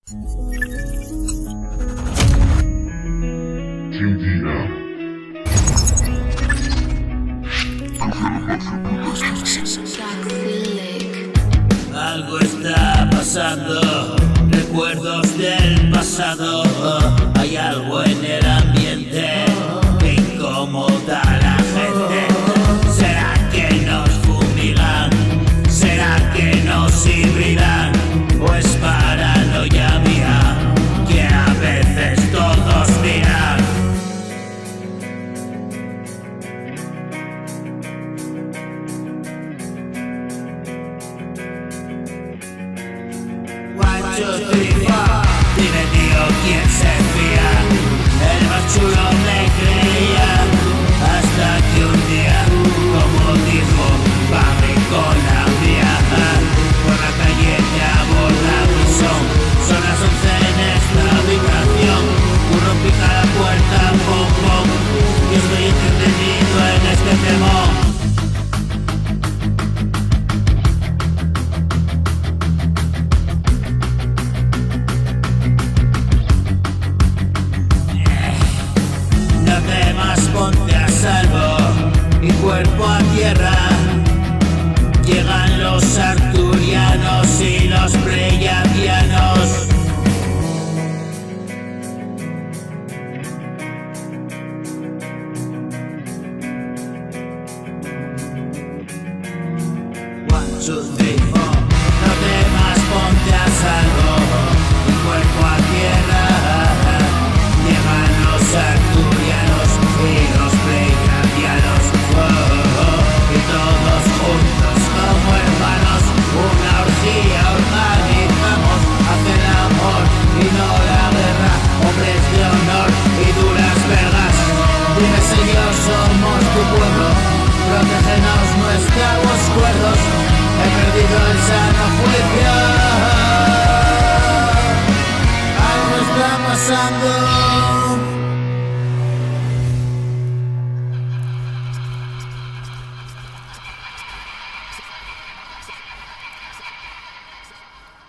Algo está pasando, recuerdos del pasado. Hay algo en el ambiente que incomoda a la gente. ¿Será que nos fumigan? ¿Será que nos híbridan? ¿O es paranoia mía que a veces todos miran? One, two, three, four. Dime tío, ¿quién se fía? El más chulo me creía, hasta que un día, como dijo, Papi con la mía, por la calle te aborda mi son. Son las 11 en esta habitación, uno pica la puerta, pom pom, y estoy entretenido en este temor. Ponte a salvo, mi cuerpo a tierra. Llegan los arturianos y los pleiadianos. One, two, three, four. No temas, ponte a salvo, mi cuerpo a tierra. Llegan los arturianos y los pleiadianos, y todos juntos como hermanos, una orgía organizamos, hacer el amor y no la guerra, hombres de honor y duras vergas. Dime Señor, somos tu pueblo, protégenos, no estamos cuerdos, he perdido el sano juicio.